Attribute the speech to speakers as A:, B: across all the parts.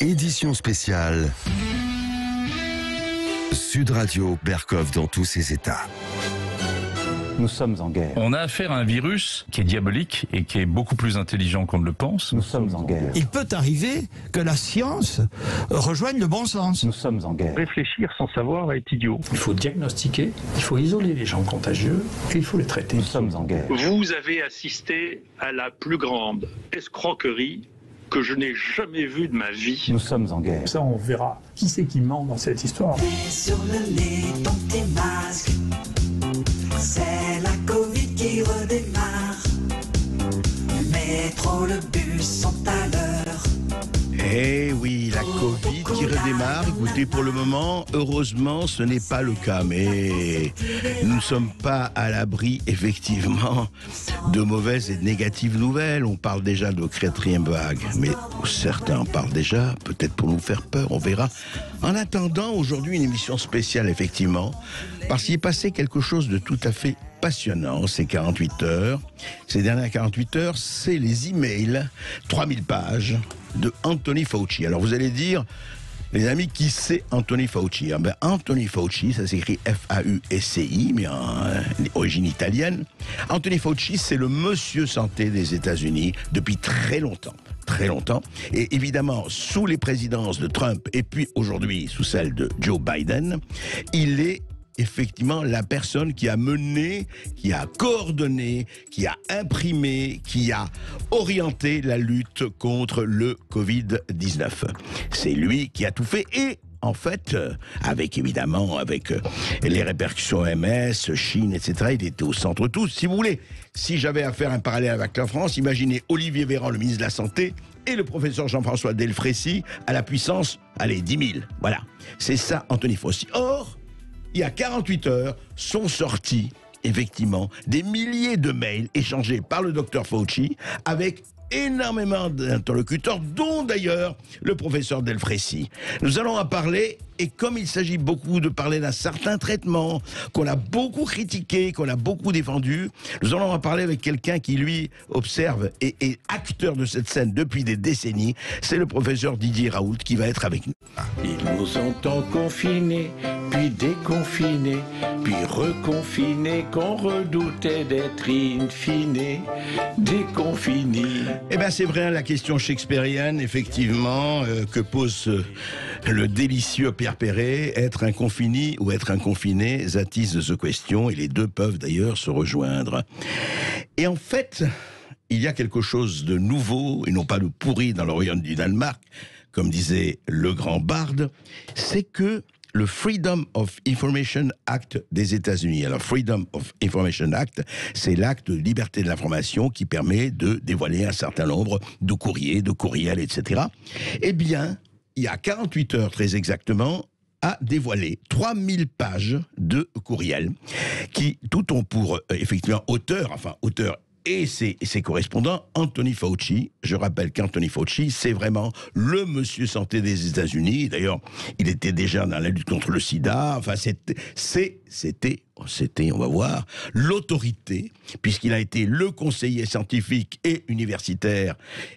A: Édition spéciale Sud Radio, Berkov dans tous ses états.
B: Nous sommes en guerre.
C: On a affaire à un virus qui est diabolique et qui est beaucoup plus intelligent qu'on ne le pense.
B: Nous sommes en guerre.
D: Il peut arriver que la science rejoigne le bon sens.
B: Nous sommes en guerre.
E: Réfléchir sans savoir est idiot.
F: Il faut diagnostiquer, il faut isoler les gens contagieux et il faut les traiter.
B: Nous sommes en guerre.
E: Vous avez assisté à la plus grande escroquerie que je n'ai jamais vue de ma vie.
B: Nous sommes en guerre.
F: Ça, on verra qui c'est qui ment dans cette histoire.
G: Sur le nez, ton petit masque. C'est la Covid qui redémarre. Le métro, le bus sont à l'heure.
H: Eh oui, la Covid qui redémarre. Écoutez, pour le moment, heureusement, ce n'est pas le cas. Mais nous ne sommes pas à l'abri, effectivement, de mauvaises et de négatives nouvelles. On parle déjà de quatrième vague. Mais certains en parlent déjà, peut-être pour nous faire peur, on verra. En attendant, aujourd'hui, une émission spéciale, effectivement, parce qu'il est passé quelque chose de tout à fait passionnant ces 48 heures. Ces dernières 48 heures, c'est les emails, 3000 pages, de Anthony Fauci. Alors vous allez dire, les amis, qui c'est Anthony Fauci? Anthony Fauci, ça s'écrit F-A-U-S-C-I, mais en origine italienne. Anthony Fauci, c'est le monsieur santé des États-Unis depuis très longtemps. Très longtemps. Et évidemment, sous les présidences de Trump et puis aujourd'hui sous celle de Joe Biden, il est effectivement la personne qui a mené, qui a coordonné, qui a imprimé, qui a orienté la lutte contre le Covid-19. C'est lui qui a tout fait et en fait, avec les répercussions OMS, Chine, etc., il était au centre de tout. Si vous voulez, si j'avais à faire un parallèle avec la France, imaginez Olivier Véran, le ministre de la Santé, et le professeur Jean-François Delfrécy à la puissance, 10 000. Voilà, c'est ça Anthony Fauci. Or, il y a 48 heures, sont sortis, effectivement, des milliers de mails échangés par le docteur Fauci avec énormément d'interlocuteurs, dont d'ailleurs le professeur Delfrécy. Nous allons en parler, et comme il s'agit beaucoup de parler d'un certain traitement qu'on a beaucoup critiqué, qu'on a beaucoup défendu, nous allons en parler avec quelqu'un qui, lui, observe et est acteur de cette scène depuis des décennies. C'est le professeur Didier Raoult qui va être avec nous.
I: Ils nous ont tant confinés, puis déconfinés, puis reconfinés, qu'on redoutait d'être in fine déconfinés.
H: Eh bien, c'est vrai, la question shakespearienne, effectivement, que pose le délicieux Pierre Perret, être un confini ou être un confiné, attise de ce question, et les deux peuvent d'ailleurs se rejoindre. Et en fait, il y a quelque chose de nouveau, et non pas de pourri dans le royaume du Danemark, comme disait le grand barde, c'est que le Freedom of Information Act des États-Unis. Alors, Freedom of Information Act, c'est l'acte de liberté de l'information qui permet de dévoiler un certain nombre de courriers, de courriels, etc. Eh bien, il y a 48 heures très exactement, a dévoilé 3000 pages de courriels qui tout ont pour, effectivement, auteur et ses correspondants, Anthony Fauci. Je rappelle qu'Anthony Fauci, c'est vraiment le monsieur santé des États-Unis. D'ailleurs, il était déjà dans la lutte contre le sida. Enfin, c'était, on va voir, l'autorité, puisqu'il a été le conseiller scientifique et universitaire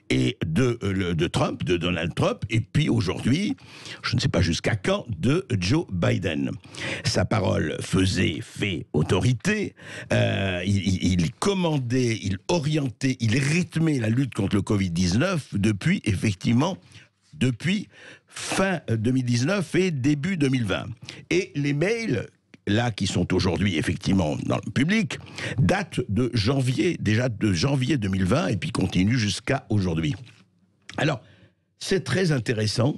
H: et de Trump, de Donald Trump, et puis aujourd'hui, je ne sais pas jusqu'à quand, de Joe Biden. Sa parole fait autorité, il commandait, il orientait, il rythmait la lutte contre le Covid-19 depuis fin 2019 et début 2020. Et les mails là, qui sont aujourd'hui effectivement dans le public, datent de janvier 2020, et puis continuent jusqu'à aujourd'hui. Alors, c'est très intéressant.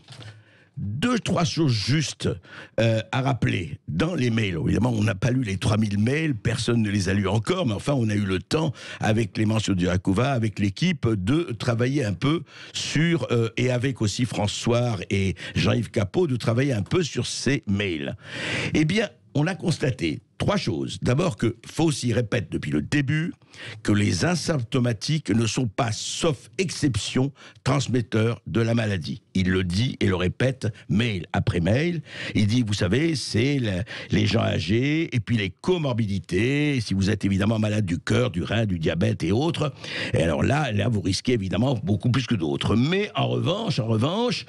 H: 2-3 choses juste à rappeler dans les mails. Évidemment, on n'a pas lu les 3000 mails, personne ne les a lus encore, mais enfin, on a eu le temps, avec Clémence Duracoova, avec l'équipe, de travailler un peu sur, et avec aussi François et Jean-Yves Capot, de travailler un peu sur ces mails. Eh bien, on a constaté 3 choses. D'abord que Fauci répète depuis le début que les asymptomatiques ne sont pas, sauf exception, transmetteurs de la maladie. Il le dit et le répète mail après mail. Il dit, vous savez, c'est les gens âgés et puis les comorbidités. Si vous êtes évidemment malade du cœur, du rein, du diabète et autres, et alors là, vous risquez évidemment beaucoup plus que d'autres. Mais en revanche,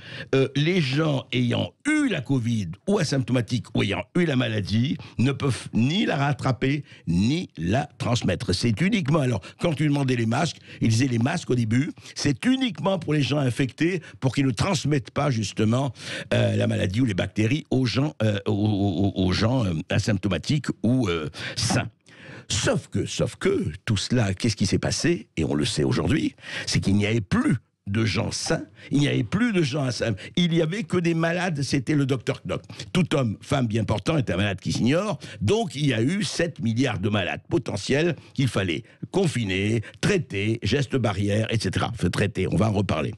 H: les gens ayant eu la Covid ou asymptomatiques ou ayant eu la maladie ne peuvent ni la rattraper ni la transmettre. C'est uniquement, alors quand tu demandais les masques, il disait les masques au début, c'est uniquement pour les gens infectés pour qu'ils ne transmettent pas justement la maladie ou les bactéries aux gens asymptomatiques ou sains. Sauf que tout cela, qu'est-ce qui s'est passé? Et on le sait aujourd'hui, c'est qu'il n'y avait plus de gens sains, il n'y avait plus de gens sains, il n'y avait que des malades, c'était le Dr Knock. Tout homme, femme bien portant est un malade qui s'ignore, donc il y a eu 7 milliards de malades potentiels qu'il fallait confiner, traiter, gestes barrières, etc. Faut traiter, on va en reparler.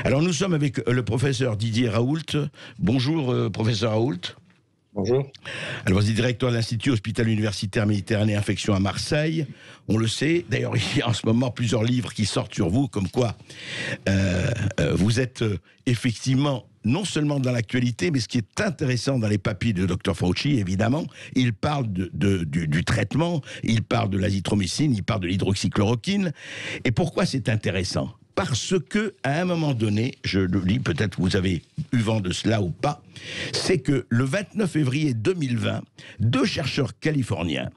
H: Alors nous sommes avec le professeur Didier Raoult. Bonjour professeur Raoult.
J: Bonjour.
H: Alors, vous êtes directeur de l'Institut Hospital Universitaire Méditerranée Infection à Marseille. On le sait. D'ailleurs, il y a en ce moment plusieurs livres qui sortent sur vous, comme quoi vous êtes effectivement non seulement dans l'actualité, mais ce qui est intéressant dans les papiers de Dr Fauci, évidemment, il parle du traitement, il parle de l'azithromycine, il parle de l'hydroxychloroquine. Et pourquoi c'est intéressant ? Parce que, à un moment donné, je le dis, peut-être vous avez eu vent de cela ou pas, c'est que le 29 février 2020, 2 chercheurs californiens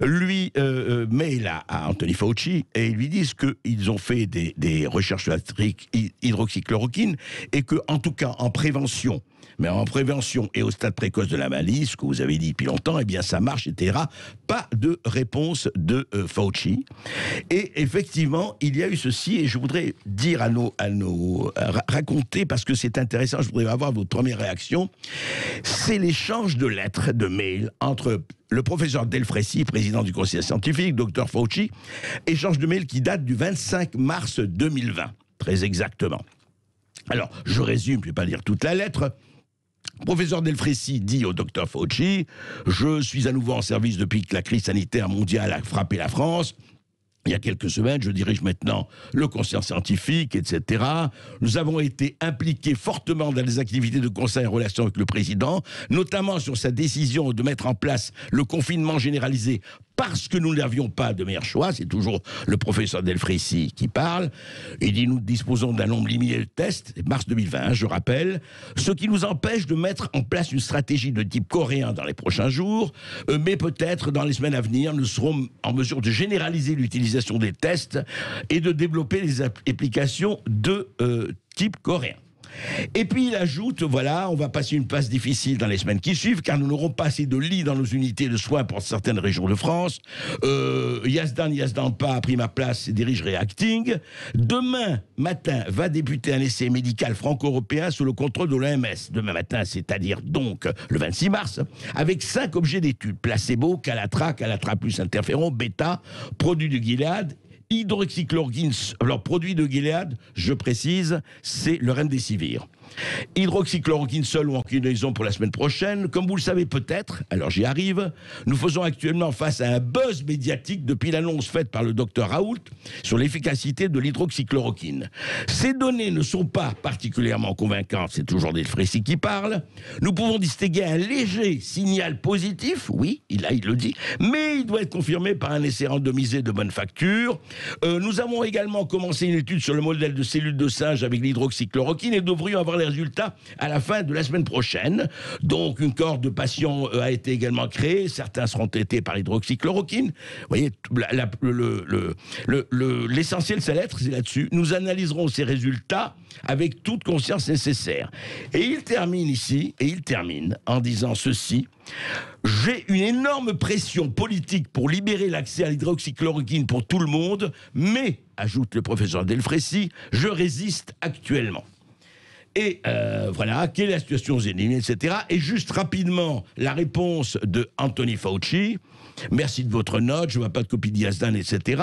H: lui mailent à Anthony Fauci et ils lui disent qu'ils ont fait des recherches sur l'hydroxychloroquine et que, en tout cas, en prévention, mais en prévention et au stade précoce de la maladie, ce que vous avez dit depuis longtemps, eh bien ça marche, etc. Pas de réponse de Fauci. Et effectivement, il y a eu ceci, et je voudrais dire raconter, parce que c'est intéressant, je voudrais avoir votre première réaction, c'est l'échange de lettres, de mails, entre le professeur Delfraissy, président du conseil scientifique, Dr Fauci, échange de mails qui date du 25 mars 2020, très exactement. Alors, je résume, je ne vais pas lire toute la lettre. Professeur Delfraissy dit au docteur Fauci « Je suis à nouveau en service depuis que la crise sanitaire mondiale a frappé la France. Il y a quelques semaines, je dirige maintenant le conseil scientifique, etc. Nous avons été impliqués fortement dans les activités de conseil en relation avec le président, notamment sur sa décision de mettre en place le confinement généralisé parce que nous n'avions pas de meilleur choix. C'est toujours le professeur Delfraissy qui parle. Il dit, nous disposons d'un nombre limité de tests, mars 2020, je rappelle, ce qui nous empêche de mettre en place une stratégie de type coréen dans les prochains jours, mais peut-être dans les semaines à venir, nous serons en mesure de généraliser l'utilisation des tests et de développer les applications de type coréen. Et puis il ajoute, voilà, on va passer une passe difficile dans les semaines qui suivent, car nous n'aurons pas assez de lits dans nos unités de soins pour certaines régions de France. Yazdan a pris ma place et dirige Reacting. Demain matin va débuter un essai médical franco-européen sous le contrôle de l'OMS. Demain matin, c'est-à-dire donc le 26 mars, avec 5 objets d'étude. Placebo, Calatra plus interféron, bêta, produit de Gilead, hydroxychloroquine, alors produit de Gilead, je précise, c'est le remdesivir. Hydroxychloroquine seule ou en combinaison pour la semaine prochaine. Comme vous le savez peut-être, alors j'y arrive, nous faisons actuellement face à un buzz médiatique depuis l'annonce faite par le docteur Raoult sur l'efficacité de l'hydroxychloroquine. Ces données ne sont pas particulièrement convaincantes, c'est toujours Delfraissy qui parle. Nous pouvons distinguer un léger signal positif, oui, il le dit, mais il doit être confirmé par un essai randomisé de bonne facture. Nous avons également commencé une étude sur le modèle de cellules de singe avec l'hydroxychloroquine et devrions avoir les résultats à la fin de la semaine prochaine. Donc une cohorte de patients a été également créée, certains seront traités par l'hydroxychloroquine. Vous voyez, l'essentiel c'est là-dessus. Nous analyserons ces résultats avec toute conscience nécessaire. Et il termine en disant ceci: j'ai une énorme pression politique pour libérer l'accès à l'hydroxychloroquine pour tout le monde, mais, ajoute le professeur Delfraissy, je résiste actuellement. Et voilà, quelle est la situation aux États-Unis, etc. Et juste rapidement, la réponse de Anthony Fauci. Merci de votre note, je ne vois pas de copie d'Iasdan, etc.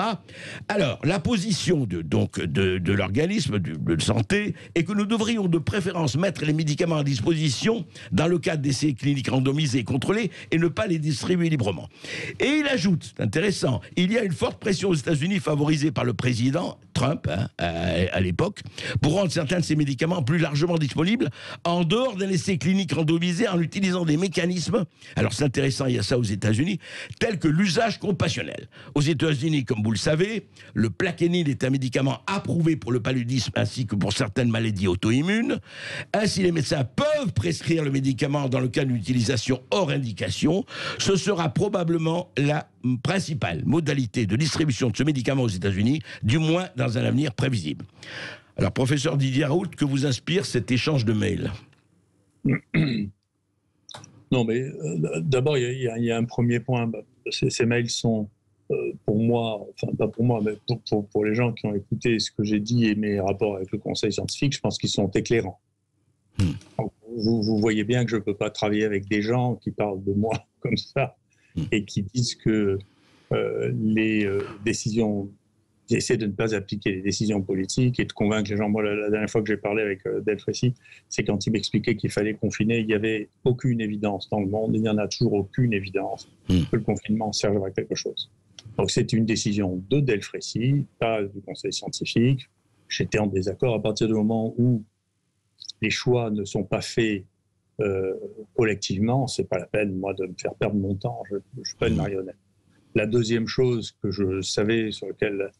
H: Alors, la position de l'organisme de santé est que nous devrions de préférence mettre les médicaments à disposition dans le cadre d'essais cliniques randomisés et contrôlés et ne pas les distribuer librement. Et il ajoute, c'est intéressant, il y a une forte pression aux États-Unis favorisée par le président Trump, à l'époque, pour rendre certains de ces médicaments plus largement disponibles en dehors d'un essai clinique randomisé en utilisant des mécanismes, alors c'est intéressant, il y a ça aux États-Unis, tels que l'usage compassionnel. Aux États-Unis, comme vous le savez, le plaquenil est un médicament approuvé pour le paludisme ainsi que pour certaines maladies auto-immunes. Ainsi, les médecins peuvent prescrire le médicament dans le cas d'une utilisation hors indication. Ce sera probablement la principale modalité de distribution de ce médicament aux États-Unis, du moins dans un avenir prévisible. Alors, professeur Didier Raoult, que vous inspire cet échange de mails ?
F: Non, mais d'abord, il y a un premier point. Ces mails sont, pour moi, enfin pas pour moi, mais pour les gens qui ont écouté ce que j'ai dit et mes rapports avec le Conseil scientifique, je pense qu'ils sont éclairants. Donc, vous voyez bien que je ne peux pas travailler avec des gens qui parlent de moi comme ça et qui disent que les décisions... J'essaie de ne pas appliquer les décisions politiques et de convaincre les gens. Moi, la dernière fois que j'ai parlé avec Delfrécy, c'est quand il m'expliquait qu'il fallait confiner. Il n'y avait aucune évidence dans le monde. Il n'y en a toujours aucune évidence que le confinement serve à quelque chose. Donc, c'est une décision de Delfrécy, pas du Conseil scientifique. J'étais en désaccord à partir du moment où les choix ne sont pas faits collectivement. C'est pas la peine, moi, de me faire perdre mon temps. Je ne suis pas une marionnette. La deuxième chose que je savais, sur laquelle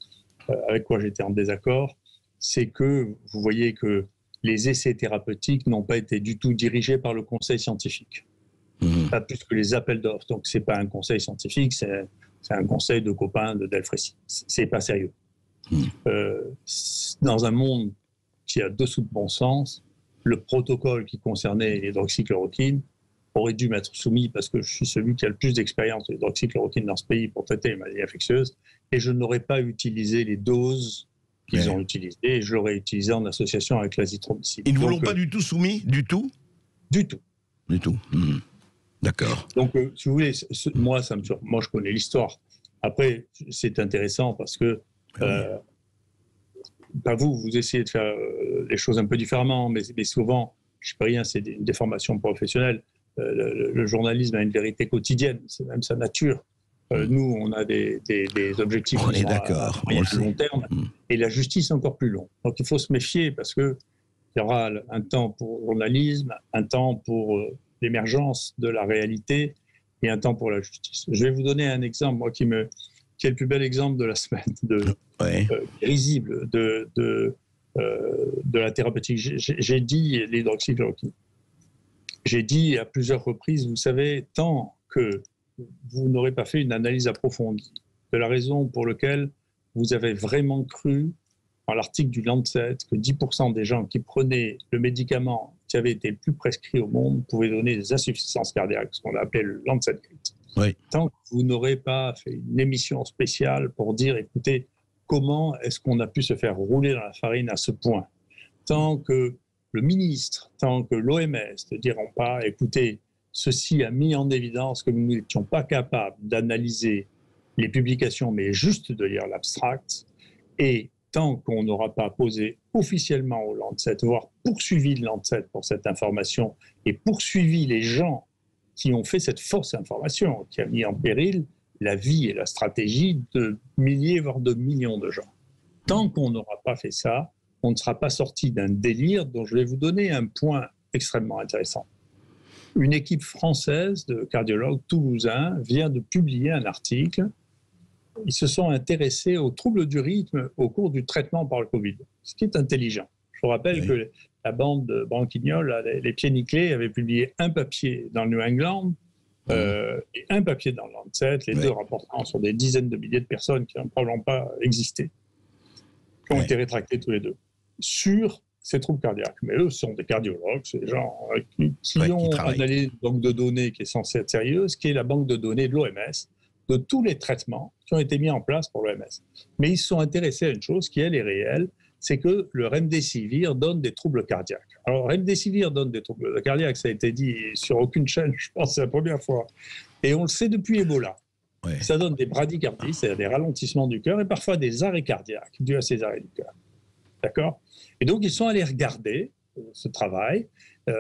F: avec quoi j'étais en désaccord, c'est que vous voyez que les essais thérapeutiques n'ont pas été du tout dirigés par le conseil scientifique. Pas plus que les appels d'offres. Donc, ce n'est pas un conseil scientifique, c'est un conseil de copains de Delfrécy. Ce n'est pas sérieux. Dans un monde qui a dessous de bon sens, le protocole qui concernait l'hydroxychloroquine aurait dû m'être soumis parce que je suis celui qui a le plus d'expérience de l'hydroxychloroquine dans ce pays pour traiter les maladies infectieuses, et je n'aurais pas utilisé les doses qu'ils ont utilisées, et je l'aurais utilisé en association avec l'azithromycine.
H: Ils ne vous l'ont pas du tout soumis, du tout ?
F: Du tout.
H: Du tout. D'accord.
F: Donc, si vous voulez, moi, moi, je connais l'histoire. Après, c'est intéressant parce que vous essayez de faire les choses un peu différemment, mais souvent, je ne sais pas rien, c'est des formations professionnelles. Le journalisme a une vérité quotidienne, c'est même sa nature. Nous, on a des objectifs
H: on est d'accord,
F: à long terme, et la justice encore plus long. Donc il faut se méfier parce qu'il y aura un temps pour le journalisme, un temps pour l'émergence de la réalité et un temps pour la justice. Je vais vous donner un exemple, moi, qui est le plus bel exemple de la semaine, risible de la thérapeutique. J'ai dit l'hydroxychloroquine. J'ai dit à plusieurs reprises, vous savez, tant que vous n'aurez pas fait une analyse approfondie de la raison pour laquelle vous avez vraiment cru, dans l'article du Lancet, que 10% des gens qui prenaient le médicament qui avait été le plus prescrit au monde pouvaient donner des insuffisances cardiaques, ce qu'on a appelé le Lancet Gate. Tant que vous n'aurez pas fait une émission spéciale pour dire, écoutez, comment est-ce qu'on a pu se faire rouler dans la farine à ce point ? Tant que le ministre, tant que l'OMS ne diront pas, écoutez, ceci a mis en évidence que nous n'étions pas capables d'analyser les publications, mais juste de lire l'abstract, et tant qu'on n'aura pas posé officiellement au Lancet, voire poursuivi le Lancet pour cette information, et poursuivi les gens qui ont fait cette fausse information, qui a mis en péril la vie et la stratégie de milliers, voire de millions de gens. Tant qu'on n'aura pas fait ça, on ne sera pas sorti d'un délire dont je vais vous donner un point extrêmement intéressant. Une équipe française de cardiologues toulousains vient de publier un article. Ils se sont intéressés aux troubles du rythme au cours du traitement par le Covid, ce qui est intelligent. Je vous rappelle que la bande de Branquignol, les pieds nickelés, avait publié un papier dans le New England et un papier dans le Lancet, les deux rapportant sur des dizaines de milliers de personnes qui n'ont probablement pas existé, qui ont été rétractés tous les deux, sur ces troubles cardiaques. Mais eux sont des cardiologues, c'est des gens qui ont analysé une banque de données qui est censée être sérieuse, qui est la banque de données de l'OMS, de tous les traitements qui ont été mis en place pour l'OMS. Mais ils se sont intéressés à une chose qui, elle, est réelle, c'est que le remdesivir donne des troubles cardiaques. Alors, remdesivir donne des troubles cardiaques, ça a été dit sur aucune chaîne, je pense, c'est la première fois. Et on le sait depuis Ebola.
H: Ouais.
F: Ça donne des bradycardies, c'est-à-dire des ralentissements du cœur, et parfois des arrêts cardiaques dus à ces arrêts du cœur. D'accord ? Et donc, ils sont allés regarder ce travail,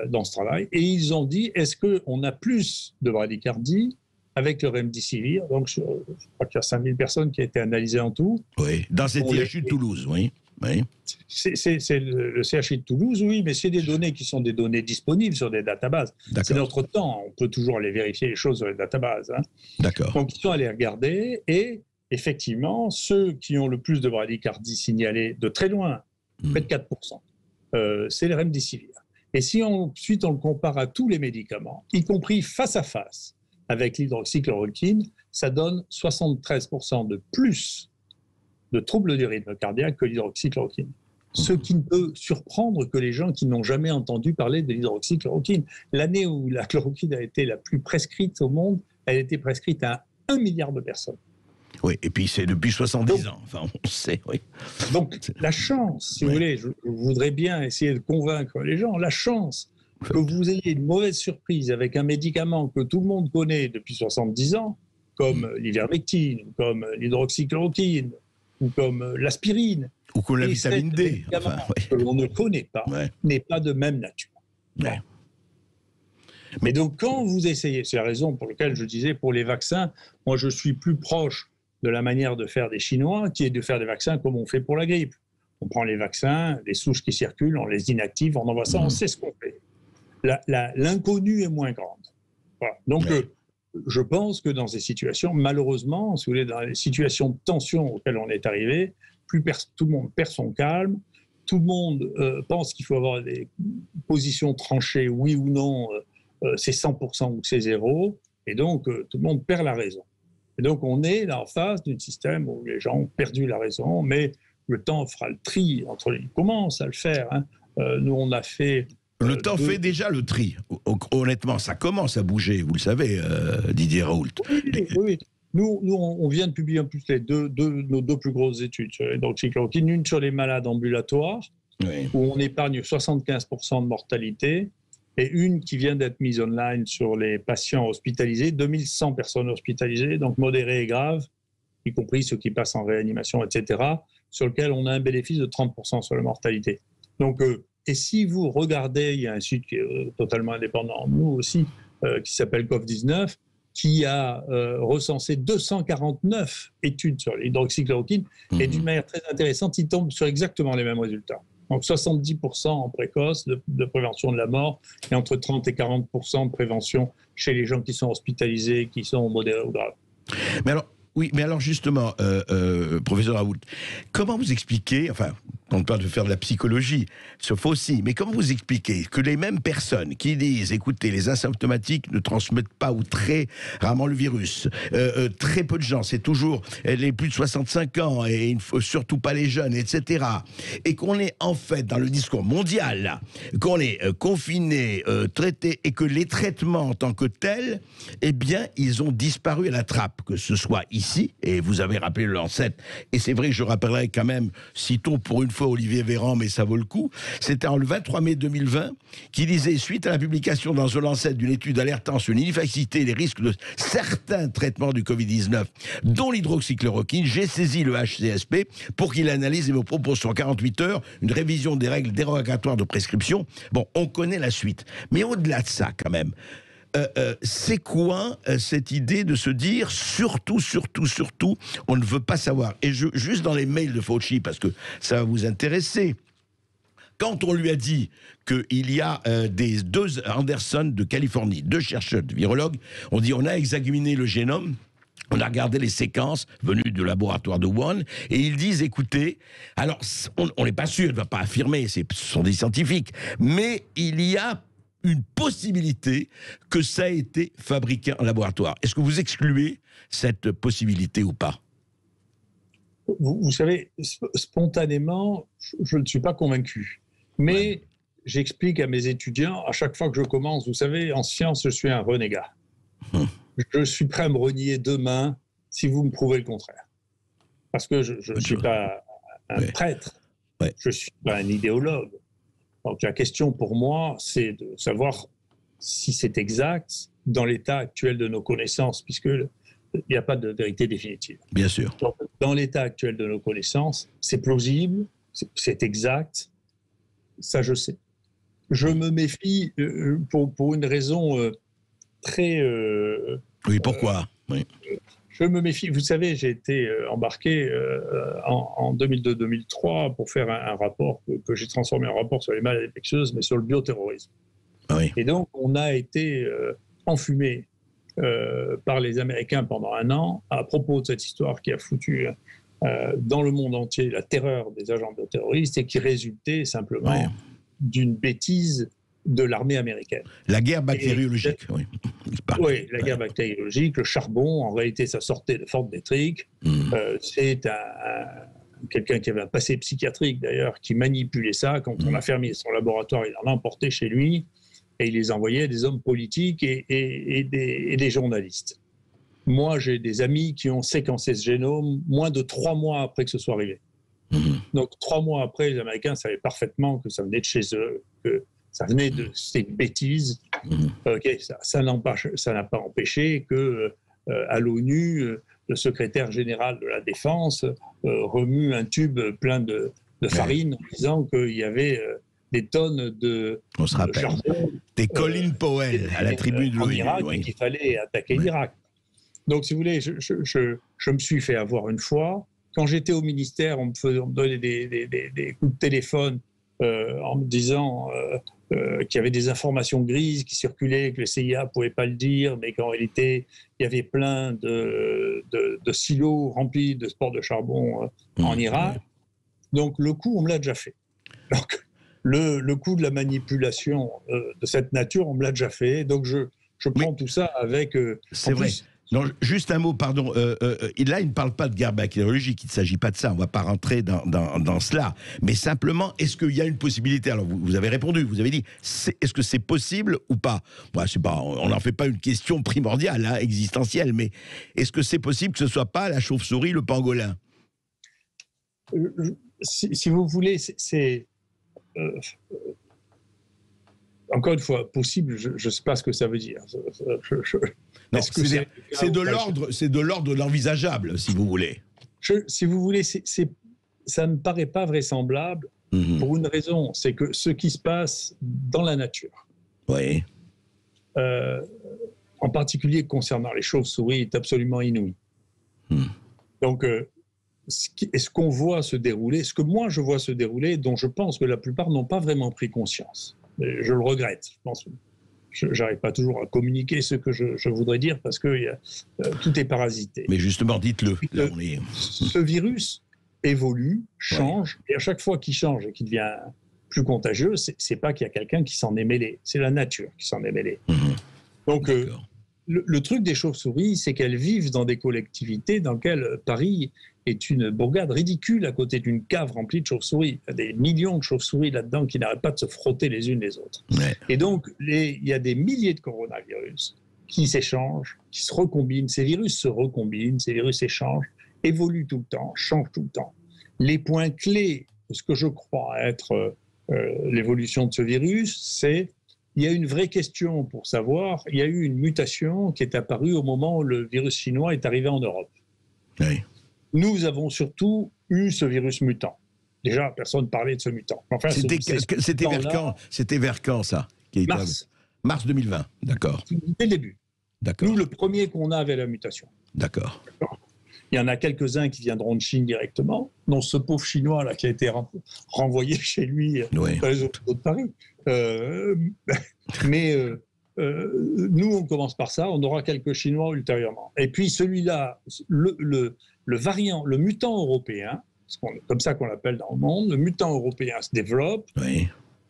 F: dans ce travail, et ils ont dit, est-ce qu'on a plus de bradycardie avec le remdesivir? Donc, je crois qu'il y a 5000 personnes qui ont été analysées en tout.
H: Oui, dans cette IHU de Toulouse, oui. Oui.
F: C'est le CHU de Toulouse, oui, mais c'est des données qui sont des données disponibles sur des databases. C'est notre temps, on peut toujours aller vérifier les choses sur les databases. Hein.
H: D'accord.
F: Donc, ils sont allés regarder, et effectivement, ceux qui ont le plus de bradycardie signalés de très loin, près de 4%, c'est le remdesivir. Et si ensuite on le compare à tous les médicaments, y compris face à face avec l'hydroxychloroquine, ça donne 73% de plus de troubles du rythme cardiaque que l'hydroxychloroquine. Ce qui ne peut surprendre que les gens qui n'ont jamais entendu parler de l'hydroxychloroquine. L'année où la chloroquine a été la plus prescrite au monde, elle a été prescrite à 1 milliard de personnes.
H: Oui, et puis c'est depuis 70 ans, enfin on sait, oui.
F: Donc la chance, si vous voulez, je voudrais bien essayer de convaincre les gens, la chance que vous ayez une mauvaise surprise avec un médicament que tout le monde connaît depuis 70 ans, comme l'ivermectine, comme l'hydroxychloroquine, ou comme l'aspirine,
H: ou comme la vitamine D,
F: que l'on ne connaît pas, n'est pas de même nature.
H: Ouais.
F: Mais donc, quand vous essayez, c'est la raison pour laquelle je disais, pour les vaccins, moi je suis plus proche de la manière de faire des Chinois, qui est de faire des vaccins comme on fait pour la grippe. On prend les vaccins, les souches qui circulent, on les inactive, on envoie ça, on sait ce qu'on fait. L'inconnu est moins grande. Voilà. Donc, je pense que dans ces situations, malheureusement, si vous voulez, dans les situations de tension auxquelles on est arrivé, tout le monde perd son calme, tout le monde pense qu'il faut avoir des positions tranchées, oui ou non, c'est 100% ou c'est 0, et donc tout le monde perd la raison. Et donc on est là en face d'un système où les gens ont perdu la raison, mais le temps fera le tri entre les... Il commence à le faire. Hein. Nous, on a fait...
H: Le temps fait déjà le tri. Honnêtement, ça commence à bouger, vous le savez, Didier Raoult.
F: Oui. Nous, on vient de publier en plus nos deux plus grosses études sur l'hydroxychloroquine, une sur les malades ambulatoires, où on épargne 75% de mortalité, et une qui vient d'être mise online sur les patients hospitalisés, 2100 personnes hospitalisées, donc modérées et graves, y compris ceux qui passent en réanimation, etc., sur lequel on a un bénéfice de 30% sur la mortalité. Donc, et si vous regardez, il y a un site qui est totalement indépendant, nous aussi, qui s'appelle COV19, qui a recensé 249 études sur l'hydroxychloroquine, et d'une manière très intéressante, il tombe sur exactement les mêmes résultats. Donc 70% en précoce de prévention de la mort, et entre 30 et 40% de prévention chez les gens qui sont hospitalisés, qui sont modérés ou graves.
H: Mais alors, oui, mais alors justement, professeur Raoult, comment vous expliquez, enfin, on parle de faire de la psychologie, sauf aussi, mais comment vous expliquez que les mêmes personnes qui disent, écoutez, les asymptomatiques ne transmettent pas ou très rarement le virus, très peu de gens, c'est toujours les plus de 65 ans, et il ne faut surtout pas les jeunes, etc., et qu'on est en fait dans le discours mondial, là, qu'on est confiné, traité, et que les traitements en tant que tels, eh bien, ils ont disparu à la trappe, que ce soit ici, et vous avez rappelé le Lancet, et c'est vrai que je rappellerai quand même, citons pour une fois Olivier Véran, mais ça vaut le coup, c'était le 23 mai 2020, qui disait, suite à la publication dans The Lancet d'une étude alertant sur l'inefficacité et les risques de certains traitements du Covid-19, dont l'hydroxychloroquine, j'ai saisi le HCSP pour qu'il analyse et me propose sur 48 heures une révision des règles dérogatoires de prescription. Bon, on connaît la suite. Mais au-delà de ça, quand même, c'est quoi cette idée de se dire surtout, on ne veut pas savoir. Et juste dans les mails de Fauci, parce que ça va vous intéresser, quand on lui a dit qu'il y a deux Anderson de Californie, 2 chercheurs, de virologues, on dit on a examiné le génome, on a regardé les séquences venues du laboratoire de Wuhan, et ils disent, écoutez, alors on n'est pas sûr, il ne va pas affirmer, ce sont des scientifiques, mais il y a une possibilité que ça ait été fabriqué en laboratoire. Est-ce que vous excluez cette possibilité ou pas ?
F: Vous savez, spontanément, je ne suis pas convaincu. Mais j'explique à mes étudiants, à chaque fois que je commence, vous savez, en science, je suis un renégat. Je suis prêt à me renier demain si vous me prouvez le contraire. Parce que je ne suis pas un prêtre.
H: Ouais.
F: Je ne suis pas un idéologue. Donc la question pour moi, c'est de savoir si c'est exact dans l'état actuel de nos connaissances, puisqu'il n'y a pas de vérité définitive.
H: Bien sûr.
F: Donc, dans l'état actuel de nos connaissances, c'est plausible, c'est exact, ça je sais. Je me méfie pour une raison très...
H: Oui, pourquoi oui.
F: Je me méfie. Vous savez, j'ai été embarqué en 2002-2003 pour faire un rapport que j'ai transformé en rapport sur les maladies infectieuses, mais sur le bioterrorisme.
H: Oui.
F: Et donc, on a été enfumé par les Américains pendant 1 an à propos de cette histoire qui a foutu dans le monde entier la terreur des agents bioterroristes et qui résultait simplement d'une bêtise de l'armée américaine.
H: La guerre bactériologique, oui.
F: Oui, la guerre bactériologique, le charbon, en réalité, ça sortait de Fort Detrick. C'est quelqu'un qui avait un passé psychiatrique, d'ailleurs, qui manipulait ça. Quand on a fermé son laboratoire, il en a emporté chez lui et il les envoyait à des hommes politiques et des journalistes. Moi, j'ai des amis qui ont séquencé ce génome moins de 3 mois après que ce soit arrivé. Donc, 3 mois après, les Américains savaient parfaitement que ça venait de chez eux, que ça venait de ces bêtises. Ça n'a pas empêché que à l'ONU, le secrétaire général de la Défense remue un tube plein de farine en disant qu'il y avait des tonnes de charbon.
H: Des Colin Powell à la tribune de
F: en
H: l'ONU.
F: Irak et qu'il fallait attaquer l'Irak. Donc, si vous voulez, je me suis fait avoir une fois. Quand j'étais au ministère, on me donnait des coups de téléphone en me disant qu'il y avait des informations grises qui circulaient, que le CIA ne pouvait pas le dire, mais qu'en réalité, il y avait plein de silos remplis de sports de charbon en Irak. Donc, le coup, on me l'a déjà fait. Donc, le coup de la manipulation de cette nature, on me l'a déjà fait. Donc, je prends tout ça avec...
H: C'est vrai. Non, juste un mot, pardon. Là, il ne parle pas de guerre bactériologique, il ne s'agit pas de ça, on ne va pas rentrer dans cela. Mais simplement, est-ce qu'il y a une possibilité? Alors, vous avez répondu, vous avez dit, est-ce que c'est possible ou pas? Moi, on n'en fait pas une question primordiale, hein, existentielle, mais est-ce que c'est possible que ce ne soit pas la chauve-souris, le pangolin?
F: Si vous voulez, c'est... encore une fois, possible, je ne sais pas ce que ça veut dire.
H: Non, c'est de l'ordre de l'envisageable, si vous voulez.
F: Si vous voulez, ça ne me paraît pas vraisemblable pour une raison, c'est que ce qui se passe dans la nature, en particulier concernant les chauves-souris, est absolument inouï. Donc, ce qu'on voit se dérouler, ce que moi je vois se dérouler, dont je pense que la plupart n'ont pas vraiment pris conscience. Je le regrette. Je pense je n'arrive pas toujours à communiquer ce que je voudrais dire parce que tout est parasité.
H: Mais justement, dites-le. Là,
F: ce virus évolue, change, et à chaque fois qu'il change et qu'il devient plus contagieux, c'est pas qu'il y a quelqu'un qui s'en est mêlé, c'est la nature qui s'en est mêlée. Donc, le truc des chauves-souris, c'est qu'elles vivent dans des collectivités dans lesquelles Paris est une bourgade ridicule à côté d'une cave remplie de chauves-souris. Il y a des millions de chauves-souris là-dedans qui n'arrêtent pas de se frotter les unes les autres. Et donc, il y a des milliers de coronavirus qui s'échangent, qui se recombinent. Ces virus se recombinent, ces virus échangent, évoluent tout le temps, changent tout le temps. Les points clés de ce que je crois être l'évolution de ce virus, c'est il y a une vraie question pour savoir, il y a eu une mutation qui est apparue au moment où le virus chinois est arrivé en Europe. Nous avons surtout eu ce virus mutant. Déjà, personne ne parlait de ce mutant. Enfin,
H: c'était vers quand, ça? Mars 2020, d'accord.
F: Dès le début. Nous, le premier qu'on a avait la mutation.
H: D'accord.
F: Il y en a quelques-uns qui viendront de Chine directement, dont ce pauvre Chinois là, qui a été renvoyé chez lui dans les hôpitaux de Paris. Nous, on commence par ça, on aura quelques Chinois ultérieurement. Et puis celui-là, le variant, le mutant européen, c'est comme ça qu'on l'appelle dans le monde, le mutant européen se développe,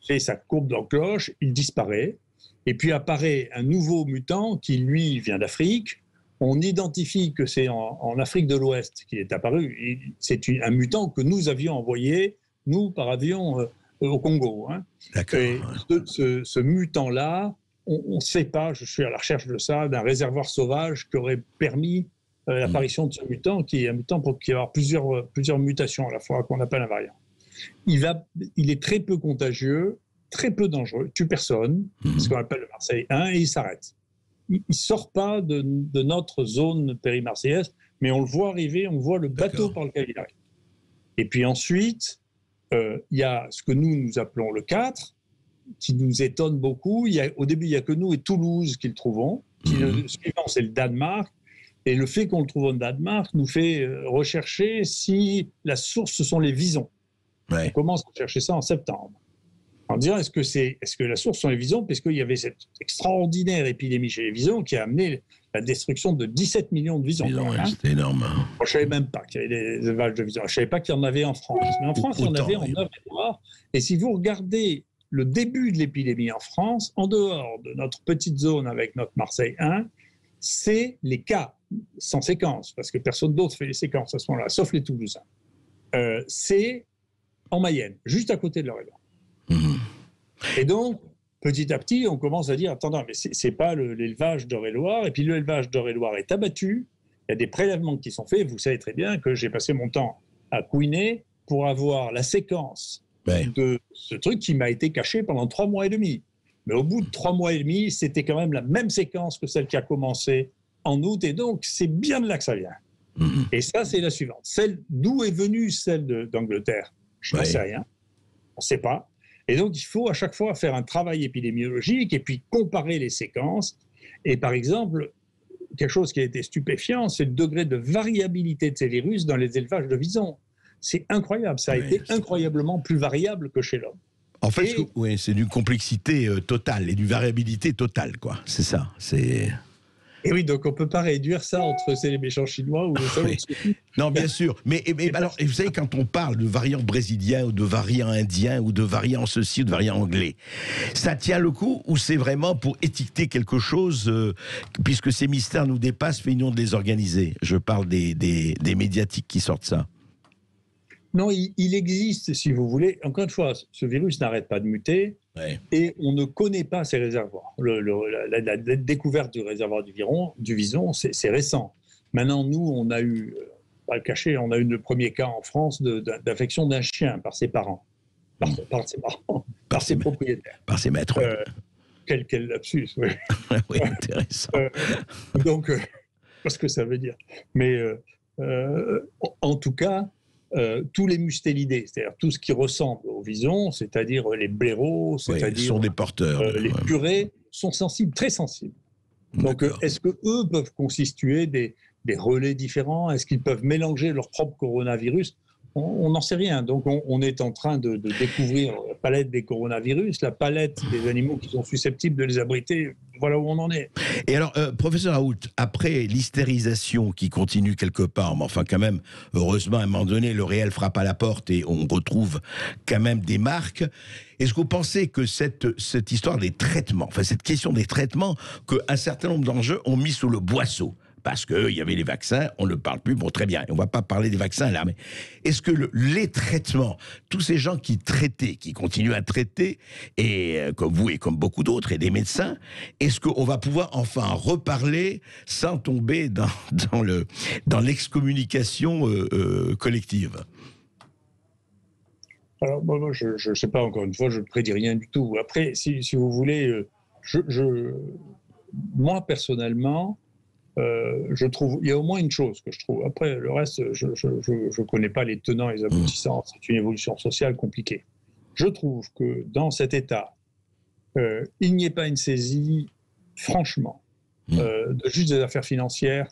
F: fait sa courbe d'encloche, il disparaît, et puis apparaît un nouveau mutant qui, lui, vient d'Afrique. On identifie que c'est en Afrique de l'Ouest qu'il est apparu. C'est un mutant que nous avions envoyé, nous, par avion, au Congo.
H: D'accord.
F: Et ce mutant-là, on ne sait pas, je suis à la recherche de ça, d'un réservoir sauvage qui aurait permis l'apparition de ce mutant, qui est un mutant qui va avoir plusieurs mutations à la fois, qu'on appelle un variant. il est très peu contagieux, très peu dangereux, tue personne, ce qu'on appelle le Marseille 1, et il s'arrête. Il ne sort pas de notre zone péri-marseillaise, mais on le voit arriver, on voit le bateau par lequel il arrive. Et puis ensuite, il y a ce que nous appelons le 4, qui nous étonne beaucoup. Au début, il n'y a que nous et Toulouse qui le trouvons. Le suivant, c'est le Danemark. Et le fait qu'on le trouve au Danemark nous fait rechercher si la source, ce sont les visons. Ouais. On commence à chercher ça en septembre. En disant, est-ce que la source sont les visons, puisqu'il y avait cette extraordinaire épidémie chez les visons qui a amené la destruction de 17 millions de visons.
H: C'était énorme.
F: Je ne savais même pas qu'il y avait des élevages de visons. Je ne savais pas qu'il y en avait en France. Mais en France, il y en avait en Eure-et-Loire. Et si vous regardez le début de l'épidémie en France, en dehors de notre petite zone avec notre Marseille 1, c'est les cas sans séquence, parce que personne d'autre fait les séquences à ce moment-là, sauf les Toulousains. C'est en Mayenne, juste à côté de l'Eure-et-Loire. Et donc, petit à petit, on commence à dire, attends, mais c'est pas l'élevage d'Eure-et-Loire, et puis l'élevage d'Eure-et-Loire est abattu, il y a des prélèvements qui sont faits, vous savez très bien que j'ai passé mon temps à couiner pour avoir la séquence de ce truc qui m'a été caché pendant 3 mois et demi. Mais au bout de 3 mois et demi, c'était quand même la même séquence que celle qui a commencé en août, et donc c'est bien de là que ça vient. Et ça, c'est la suivante. D'où est venue celle d'Angleterre? Je n'en sais rien, on ne sait pas. Et donc, il faut à chaque fois faire un travail épidémiologique et puis comparer les séquences. Et par exemple, quelque chose qui a été stupéfiant, c'est le degré de variabilité de ces virus dans les élevages de visons. C'est incroyable, ça a été incroyablement plus variable que chez l'homme.
H: En fait, c'est d'une complexité totale et d'une variabilité totale, quoi. C'est ça,
F: Et oui, donc on ne peut pas réduire ça entre c'est les méchants chinois ou les
H: Non, bien sûr. Mais alors, vous savez, quand on parle de variant brésilien ou de variant indien ou de variant ceci ou de variant anglais, ça tient le coup ou c'est vraiment pour étiqueter quelque chose, puisque ces mystères nous dépassent, feignons de les organiser? Je parle des médiatiques qui sortent ça.
F: Non, il existe, si vous voulez. Encore une fois, ce virus n'arrête pas de muter et on ne connaît pas ses réservoirs. La découverte du réservoir du vison, c'est récent. Maintenant, nous, on a eu, pas le cacher, on a eu le premier cas en France d'infection d'un chien par ses parents, par ses propriétaires.
H: Par ses maîtres.
F: Quel lapsus, oui.
H: Oui, intéressant.
F: Donc, ce que ça veut dire. Mais en tout cas, tous les mustélidés, c'est-à-dire tout ce qui ressemble aux visons, c'est-à-dire les blaireaux, c'est-à-dire
H: sont des porteurs,
F: les purées, sont sensibles, très sensibles. Donc, est-ce qu'eux peuvent constituer des relais différents? Est-ce qu'ils peuvent mélanger leur propre coronavirus? On n'en sait rien. Donc, on est en train de découvrir la palette des coronavirus, la palette des animaux qui sont susceptibles de les abriter. Voilà où on en est.
H: Et alors, professeur Raoult, après l'hystérisation qui continue quelque part, mais enfin quand même, heureusement, à un moment donné, le réel frappe à la porte et on retrouve quand même des marques. Est-ce que vous pensez que cette histoire des traitements, enfin cette question des traitements, qu'un certain nombre d'enjeux ont mis sous le boisseau? Parce qu'il y avait les vaccins, on ne parle plus, bon très bien, on ne va pas parler des vaccins là, mais est-ce que les traitements, tous ces gens qui traitaient, qui continuent à traiter, et comme vous et comme beaucoup d'autres, et des médecins, est-ce qu'on va pouvoir enfin reparler sans tomber dans l'excommunication collective?
F: Alors moi je ne sais pas, encore une fois, je ne prédis rien du tout. Après, si vous voulez, moi personnellement, je trouve, il y a au moins une chose que je trouve. Après, le reste, je ne connais pas les tenants et les aboutissants. C'est une évolution sociale compliquée. Je trouve que dans cet état, il n'y ait pas une saisie, franchement, de juste des affaires financières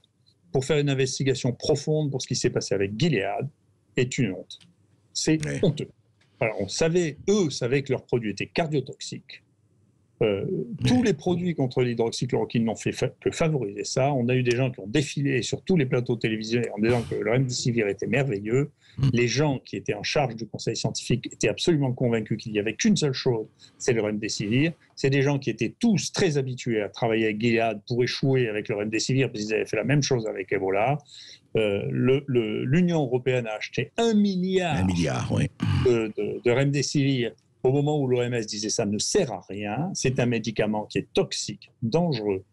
F: pour faire une investigation profonde pour ce qui s'est passé avec Gilead est une honte. C'est honteux. Alors, eux savaient que leurs produits étaient cardiotoxiques. Tous les produits contre l'hydroxychloroquine n'ont fait que favoriser ça. On a eu des gens qui ont défilé sur tous les plateaux télévisuels en disant que le remdesivir était merveilleux. Les gens qui étaient en charge du conseil scientifique étaient absolument convaincus qu'il n'y avait qu'une seule chose, c'est le remdesivir. C'est des gens qui étaient tous très habitués à travailler avec Gilead pour échouer avec le remdesivir, parce qu'ils avaient fait la même chose avec Ebola. L'Union européenne a acheté 1 milliard, de remdesivir au moment où l'OMS disait ça ne sert à rien. C'est un médicament qui est toxique, dangereux,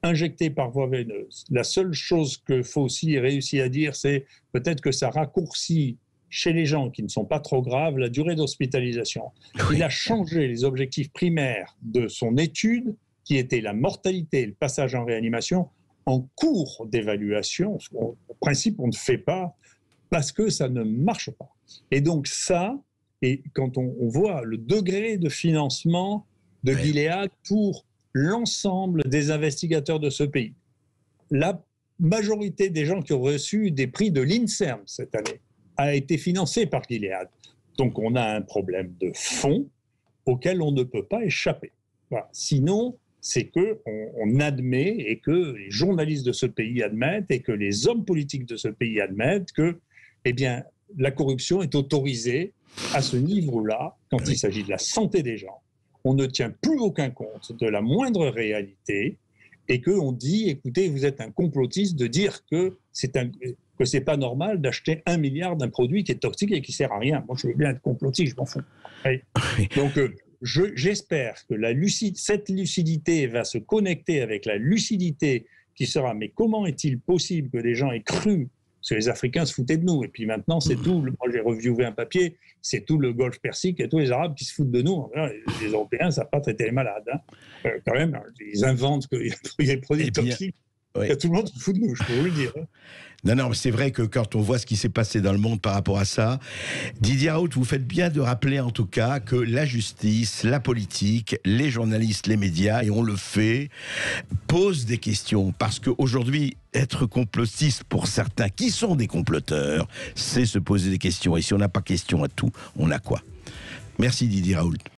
F: injecté par voie veineuse. La seule chose qu'il faut aussi réussir à dire, c'est peut-être que ça raccourcit chez les gens qui ne sont pas trop graves, la durée d'hospitalisation. Il a changé les objectifs primaires de son étude, qui étaient la mortalité et le passage en réanimation, en cours d'évaluation. En principe, on ne fait pas parce que ça ne marche pas. Et donc ça, et quand on voit le degré de financement de Gilead pour l'ensemble des investigateurs de ce pays, la majorité des gens qui ont reçu des prix de l'INSERM cette année a été financée par Gilead. Donc on a un problème de fond auquel on ne peut pas échapper. Voilà. Sinon, c'est qu'on admet et que les journalistes de ce pays admettent et que les hommes politiques de ce pays admettent que, eh bien, la corruption est autorisée à ce niveau-là quand il s'agit de la santé des gens. On ne tient plus aucun compte de la moindre réalité et qu'on dit, écoutez, vous êtes un complotiste de dire que c'est pas normal d'acheter 1 milliard d'un produit qui est toxique et qui sert à rien. Moi, je veux bien être complotiste, je m'en fous. Oui. Donc, j'espère que cette lucidité va se connecter avec la lucidité qui sera, mais comment est-il possible que des gens aient cru, parce que les Africains se foutaient de nous, et puis maintenant, c'est tout, moi j'ai reviewé un papier, c'est tout le Golfe Persique et tous les Arabes qui se foutent de nous. Les Européens ne savent pas traiter les malades. Hein. Quand même, ils inventent qu'il y a des produits toxiques. Oui. Tout le monde se fout de nous, je peux vous le dire.
H: Non, mais c'est vrai que quand on voit ce qui s'est passé dans le monde par rapport à ça, Didier Raoult, vous faites bien de rappeler en tout cas que la justice, la politique, les journalistes, les médias, et on le fait, posent des questions. Parce qu'aujourd'hui, être complotiste pour certains qui sont des comploteurs, c'est se poser des questions. Et si on n'a pas question à tout, on a quoi ? Merci Didier Raoult.